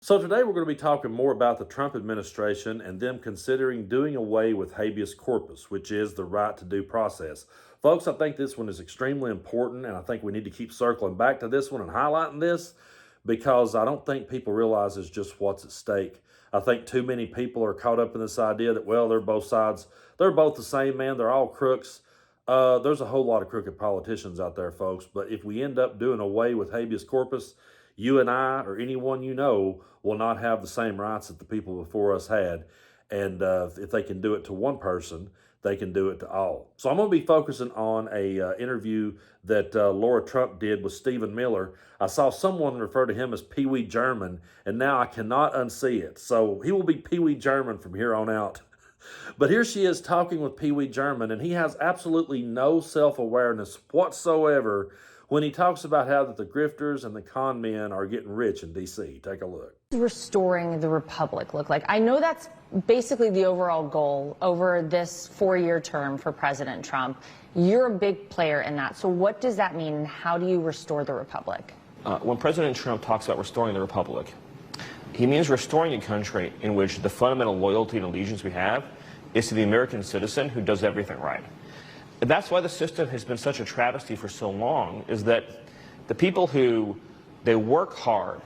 So today we're going to be talking more about the Trump administration and them considering doing away with habeas corpus, which is the right to due process. Folks, I think this one is extremely important, and I think we need to keep circling back to this one and highlighting this because I don't think people realize just what's at stake. I think too many people are caught up in this idea that, well, they're both sides. They're both the same, man. They're all crooks. There's a whole lot of crooked politicians out there, folks. But if we end up doing away with habeas corpus, you and I or anyone you know will not have the same rights that the people before us had. And if they can do it to one person, they can do it to all. So I'm going to be focusing on a interview that Lara Trump did with Stephen Miller. I saw someone refer to him as Pee Wee German, and now I cannot unsee it. So he will be Pee Wee German from here on out. But here she is talking with Pee Wee German, and he has absolutely no self-awareness whatsoever when he talks about how that the grifters and the con men are getting rich in D.C. Take a look. Restoring the republic look like? I know that's basically the overall goal over this 4-year term for President Trump. You're a big player in that. So what does that mean, and how do you restore the republic? When President Trump talks about restoring the republic, he means restoring a country in which the fundamental loyalty and allegiance we have is to the American citizen who does everything right. And that's why the system has been such a travesty for so long, is that the people who, they work hard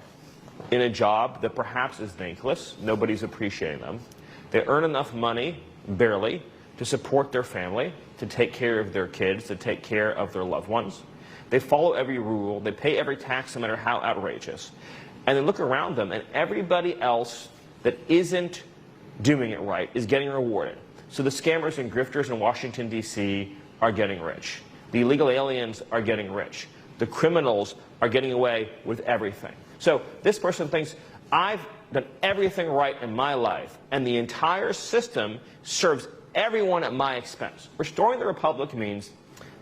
in a job that perhaps is thankless, nobody's appreciating them. They earn enough money, barely, to support their family, to take care of their kids, to take care of their loved ones. They follow every rule, they pay every tax no matter how outrageous. And they look around them, and everybody else that isn't doing it right is getting rewarded. So the scammers and grifters in Washington, D.C. are getting rich. The illegal aliens are getting rich. The criminals are getting away with everything. So this person thinks, I've done everything right in my life, and the entire system serves everyone at my expense. Restoring the republic means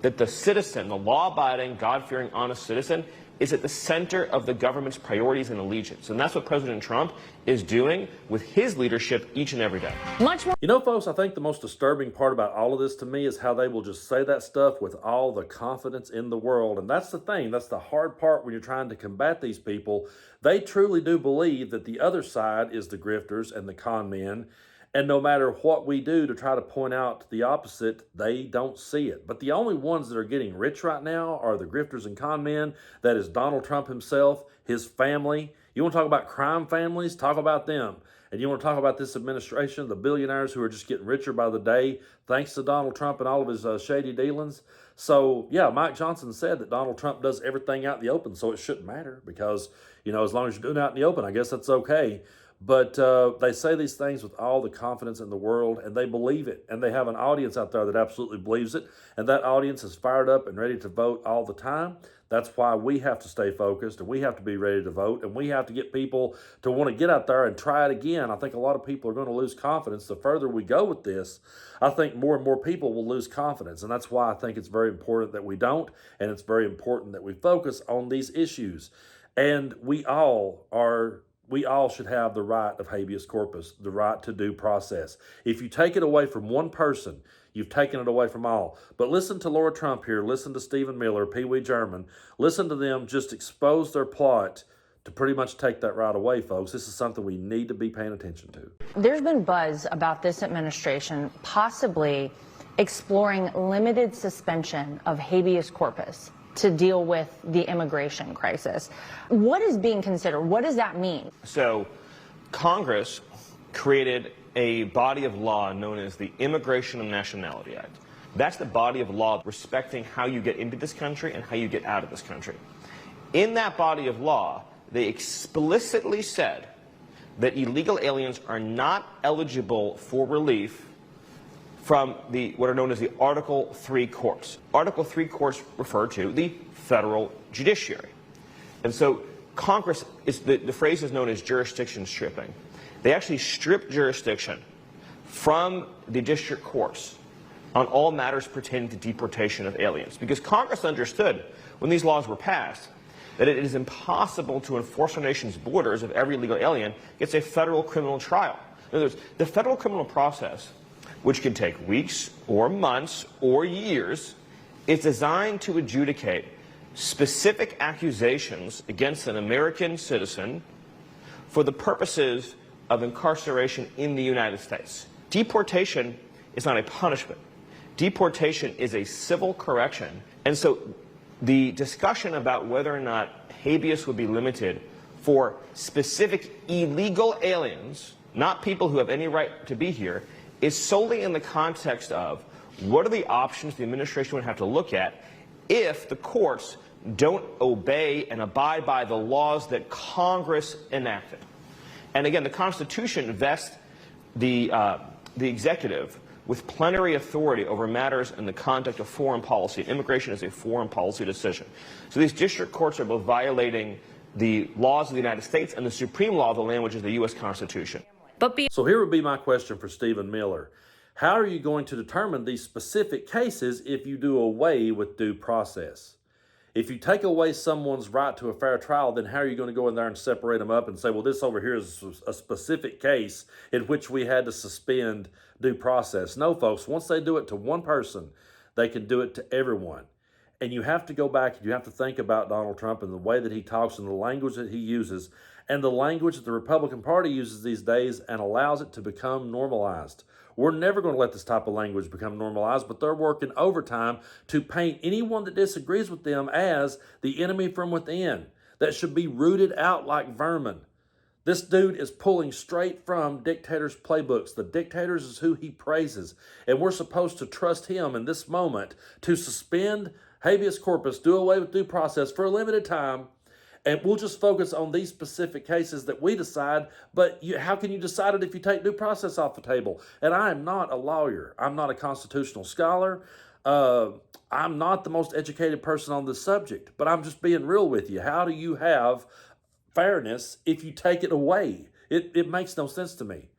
that the citizen, the law-abiding, God-fearing, honest citizen, is at the center of the government's priorities and allegiance. And that's what President Trump is doing with his leadership each and every day. Much more. You know, folks, I think the most disturbing part about all of this to me is how they will just say that stuff with all the confidence in the world. And that's the thing. That's the hard part when you're trying to combat these people. They truly do believe that the other side is the grifters and the con men. And no matter what we do to try to point out the opposite, they don't see it. But the only ones that are getting rich right now are the grifters and con men. That is Donald Trump himself, his family. You want to talk about crime families? Talk about them. And you want to talk about this administration, the billionaires who are just getting richer by the day, thanks to Donald Trump and all of his shady dealings. So, yeah, Mike Johnson said that Donald Trump does everything out in the open, so it shouldn't matter because, you know, as long as you're doing it out in the open, I guess that's okay. But they say these things with all the confidence in the world, and they believe it. And they have an audience out there that absolutely believes it. And that audience is fired up and ready to vote all the time. That's why we have to stay focused, and we have to be ready to vote, and we have to get people to want to get out there and try it again. I think a lot of people are going to lose confidence. The further we go with this, I think more and more people will lose confidence. And that's why I think it's very important that we don't, and it's very important that we focus on these issues. And we all should have the right of habeas corpus, the right to due process. If you take it away from one person, you've taken it away from all. But listen to Lara Trump here. Listen to Stephen Miller, Pee Wee German. Listen to them just expose their plot to pretty much take that right away, folks. This is something we need to be paying attention to. There's been buzz about this administration possibly exploring limited suspension of habeas corpus to deal with the immigration crisis. What is being considered? What does that mean? So Congress created a body of law known as the Immigration and Nationality Act. That's the body of law respecting how you get into this country and how you get out of this country. In that body of law, they explicitly said that illegal aliens are not eligible for relief from what are known as the Article III courts. Article III courts refer to the federal judiciary. And so Congress, the phrase is known as jurisdiction stripping. They actually stripped jurisdiction from the district courts on all matters pertaining to deportation of aliens. Because Congress understood when these laws were passed that it is impossible to enforce our nation's borders if every illegal alien gets a federal criminal trial. In other words, the federal criminal process, which can take weeks or months or years, is designed to adjudicate specific accusations against an American citizen for the purposes of incarceration in the United States. Deportation is not a punishment. Deportation is a civil correction. And so the discussion about whether or not habeas would be limited for specific illegal aliens, not people who have any right to be here, is solely in the context of what are the options the administration would have to look at if the courts don't obey and abide by the laws that Congress enacted. And again, the Constitution vests the executive with plenary authority over matters in the conduct of foreign policy. Immigration is a foreign policy decision. So these district courts are both violating the laws of the United States and the supreme law of the land, which is the U.S. Constitution. So here would be my question for Stephen Miller. How are you going to determine these specific cases if you do away with due process? If you take away someone's right to a fair trial, then how are you going to go in there and separate them up and say, well, this over here is a specific case in which we had to suspend due process? No, folks, once they do it to one person, they can do it to everyone. And you have to go back and you have to think about Donald Trump and the way that he talks and the language that he uses and the language that the Republican Party uses these days and allows it to become normalized. We're never going to let this type of language become normalized, but they're working overtime to paint anyone that disagrees with them as the enemy from within that should be rooted out like vermin. This dude is pulling straight from dictators' playbooks. The dictators is who he praises, and we're supposed to trust him in this moment to suspend habeas corpus, do away with due process for a limited time, and we'll just focus on these specific cases that we decide. But how can you decide it if you take due process off the table? And I am not a lawyer. I'm not a constitutional scholar. I'm not the most educated person on this subject. But I'm just being real with you. How do you have fairness if you take it away? It makes no sense to me.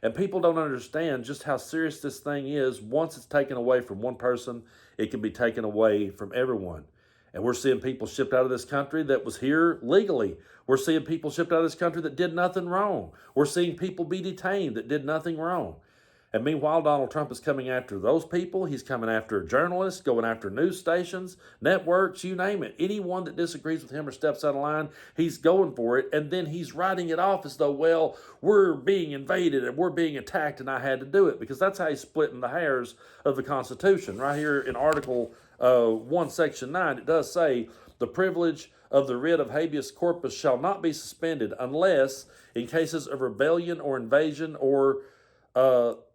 And people don't understand just how serious this thing is. Once it's taken away from one person, it can be taken away from everyone. And we're seeing people shipped out of this country that was here legally. We're seeing people shipped out of this country that did nothing wrong. We're seeing people be detained that did nothing wrong. And meanwhile, Donald Trump is coming after those people. He's coming after journalists, going after news stations, networks, you name it. Anyone that disagrees with him or steps out of line, he's going for it. And then he's writing it off as though, well, we're being invaded and we're being attacked and I had to do it. Because that's how he's splitting the hairs of the Constitution. Right here in Article 1, Section 9, it does say, the privilege of the writ of habeas corpus shall not be suspended unless in cases of rebellion or invasion or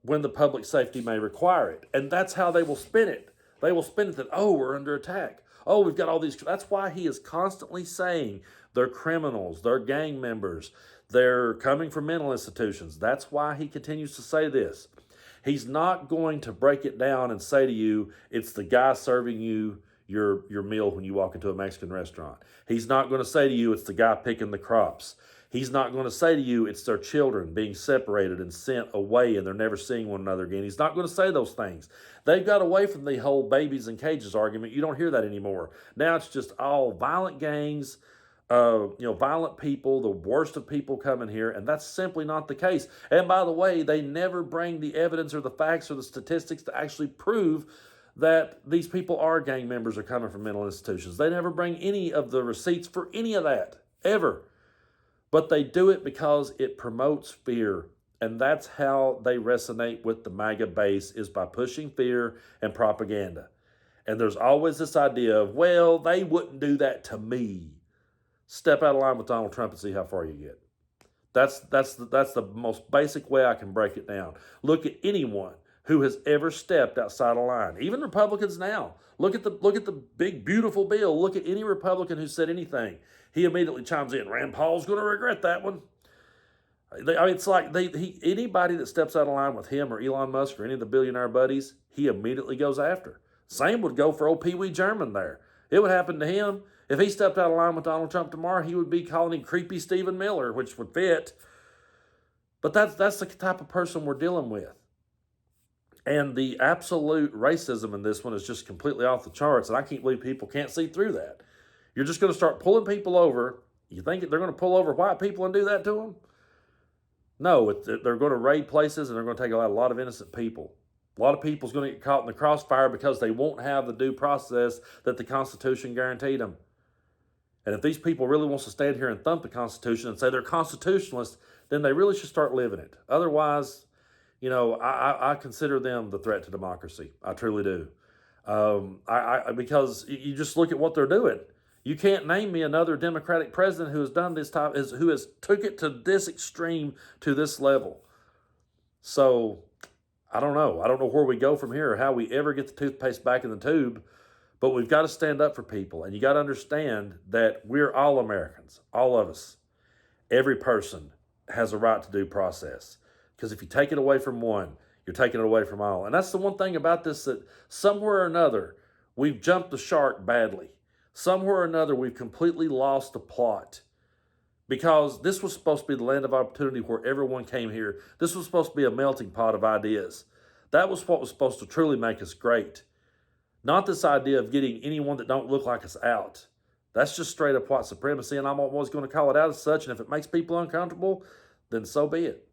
when the public safety may require it. And that's how they will spin it. They will spin it that, oh, we're under attack. Oh, we've got all these. That's why he is constantly saying they're criminals, they're gang members, they're coming from mental institutions. That's why he continues to say this. He's not going to break it down and say to you, it's the guy serving you your meal when you walk into a Mexican restaurant. He's not going to say to you, it's the guy picking the crops. He's not going to say to you, it's their children being separated and sent away and they're never seeing one another again. He's not going to say those things. They've got away from the whole babies in cages argument. You don't hear that anymore. Now it's just all violent gangs, violent people, the worst of people coming here, and that's simply not the case. And by the way, they never bring the evidence or the facts or the statistics to actually prove that these people are gang members or coming from mental institutions. They never bring any of the receipts for any of that, ever. But they do it because it promotes fear. And that's how they resonate with the MAGA base, is by pushing fear and propaganda. And there's always this idea of, well, they wouldn't do that to me. Step out of line with Donald Trump and see how far you get. That's the most basic way I can break it down. Look at anyone who has ever stepped outside of line. Even Republicans now. Look at the big, beautiful bill. Look at any Republican who said anything. He immediately chimes in. Rand Paul's going to regret that one. It's like anybody that steps out of line with him or Elon Musk or any of the billionaire buddies, he immediately goes after. Same would go for old Pee Wee German there. It would happen to him. If he stepped out of line with Donald Trump tomorrow, he would be calling him creepy Stephen Miller, which would fit. But that's the type of person we're dealing with. And the absolute racism in this one is just completely off the charts. And I can't believe people can't see through that. You're just going to start pulling people over. You think they're going to pull over white people and do that to them? No, they're going to raid places and they're going to take out a lot of innocent people. A lot of people's going to get caught in the crossfire because they won't have the due process that the Constitution guaranteed them. And if these people really wants to stand here and thump the Constitution and say they're constitutionalists, then they really should start living it. Otherwise, I consider them the threat to democracy. I truly do. Because you just look at what they're doing. You can't name me another Democratic president who has done this type, who has took it to this extreme, to this level. So I don't know. I don't know where we go from here or how we ever get the toothpaste back in the tube, but we've got to stand up for people. And you got to understand that we're all Americans, all of us. Every person has a right to due process. Because if you take it away from one, you're taking it away from all. And that's the one thing about this, that somewhere or another, we've jumped the shark badly. Somewhere or another, we've completely lost the plot. Because this was supposed to be the land of opportunity where everyone came here. This was supposed to be a melting pot of ideas. That was what was supposed to truly make us great. Not this idea of getting anyone that don't look like us out. That's just straight up white supremacy, and I'm always going to call it out as such. And if it makes people uncomfortable, then so be it.